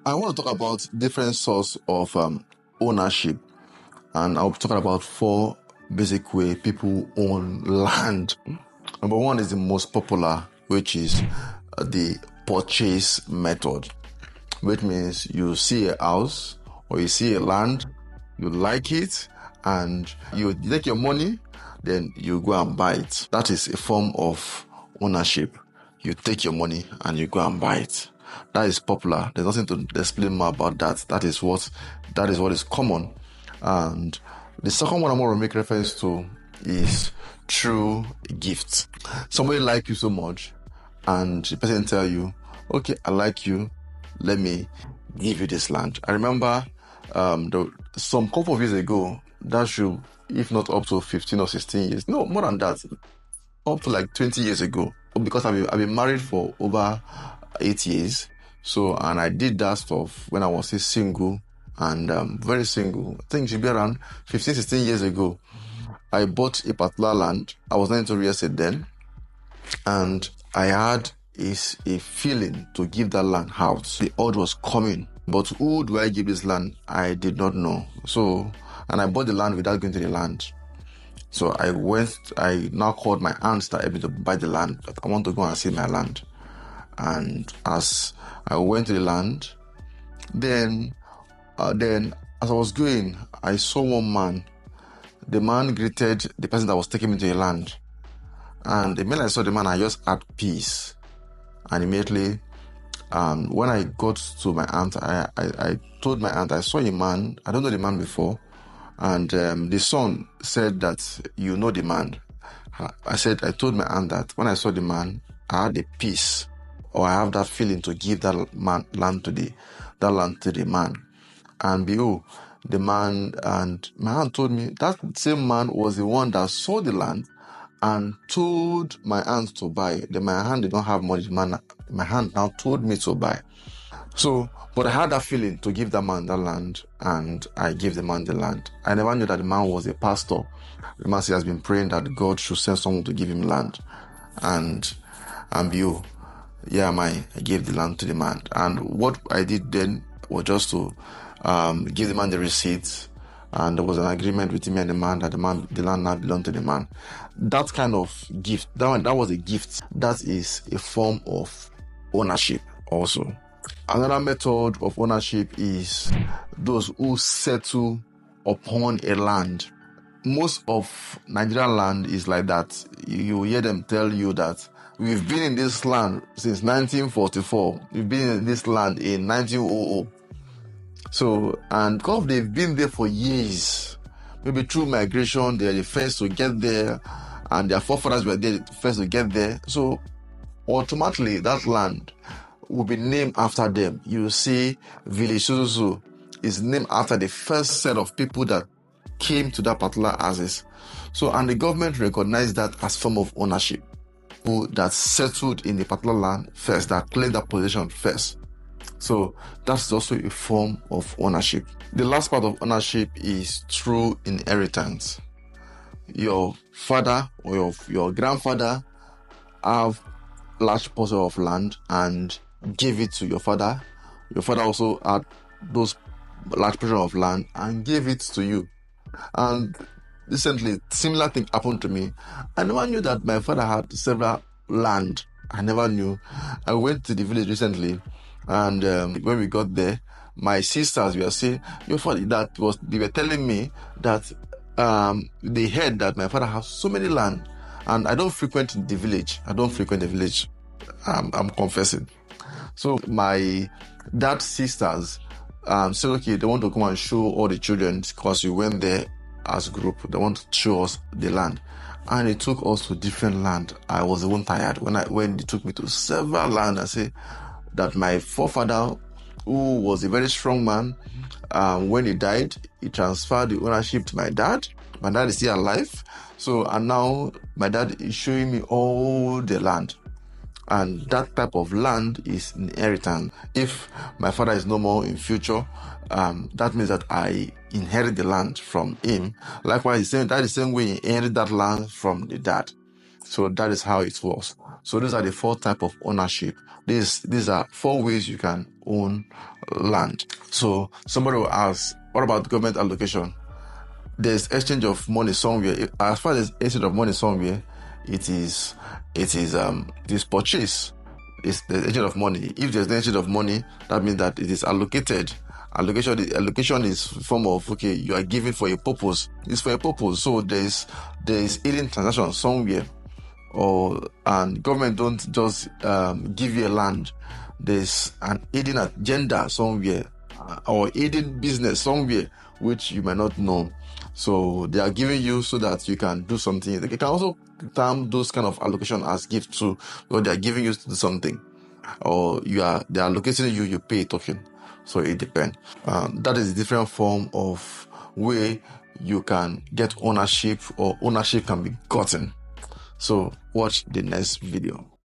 I want to talk about different sorts of ownership, and I'll be talking about 4 basic way people own land. Number 1 is the most popular, which is the purchase method, which means you see a house or you see a land, you like it, and you take your money, then you go and buy it. That is a form of ownership. You take your money and you go and buy it. That is popular. There's nothing to explain more about that. That is what is common. And the second one I want to make reference to is true gifts. Somebody like you so much, and the person tell you, okay, I like you, let me give you this land. I remember some couple of years ago, that should, if not up to 15 or 16 years, no, more than that, up to like 20 years ago, because I've been married for over 8 years. So, and I did that stuff when I was still single and very single. I think it should be around 15, 16 years ago. I bought a particular land. I was not into real estate then, and I had a feeling to give that land out. The urge was coming, but who do I give this land? I did not know. So, and I bought the land without going to the land. So I now called my aunt that able to buy the land, that I want to go and see my land. And as I went to the land, then as I was going, I saw one man. The man greeted the person that was taking me to the land. And the minute I saw the man, I just had peace. And immediately, when I got to my aunt, I told my aunt, I saw a man, I don't know the man before. And the son said that you know the man. I told my aunt that when I saw the man, I had a peace, or I have that feeling to give that land to the man. And behold, the man, and my aunt told me that same man was the one that saw the land and told my aunt to buy. Then my aunt did not have money. My aunt now told me to buy. So, but I had that feeling to give that man that land, and I gave the man the land. I never knew that the man was a pastor. The man has been praying that God should send someone to give him land. And behold, I gave the land to the man. And what I did then was just to give the man the receipts, and there was an agreement between me and the man that the land now belonged to the man. That kind of gift, that was a gift. That is a form of ownership also. Another method of ownership is those who settle upon a land. Most of Nigerian land is like that. You hear them tell you that we've been in this land since 1944. We've been in this land in 1900. So, and because they've been there for years, maybe through migration, they're the first to get there, and their forefathers were there first to get there. So, automatically, that land will be named after them. You see, village so is named after the first set of people that came to that particular houses. So, and the government recognized that as form of ownership. Who that settled in the particular land first, that claimed that position first. So that's also a form of ownership. The last part of ownership is through inheritance. Your father or your grandfather have large portion of land and gave it to your father. Your father also had those large portion of land and gave it to you. And recently, similar thing happened to me. I never knew that my father had several land. I never knew. I went to the village recently, and when we got there, my sisters were saying, your father, they were telling me that they heard that my father has so many land, and I don't frequent the village. I'm confessing. So my dad's sisters said, okay, they want to come and show all the children, because we went there as a group. They want to show us the land. And it took us to different land. I was the one tired when they took me to several land. I say that my forefather, who was a very strong man, when he died, he transferred the ownership to my dad. My dad is still alive. So, and now my dad is showing me all the land. And that type of land is inheritance. If my father is no more in future, that means that I inherit the land from him. Likewise, that is the same way he inherited that land from the dad. So that is how it works. So these are the 4 types of ownership. These are 4 ways you can own land. So somebody will ask, what about government allocation? There's exchange of money somewhere. As far as exchange of money somewhere, it is purchase. It's the exchange of money. If there's no exchange of money, that means that it is allocated. Allocation is form of, okay, you are giving for a purpose. It's for a purpose. So there's hidden transaction somewhere, and government don't just give you a land. There's an hidden agenda somewhere, or hidden business somewhere which you might not know. So they are giving you so that you can do something. They can also term those kind of allocation as gift too, or they are giving you to do something, or they are allocating you pay a token. So it depends. That is a different form of way you can get ownership, or ownership can be gotten. So watch the next video.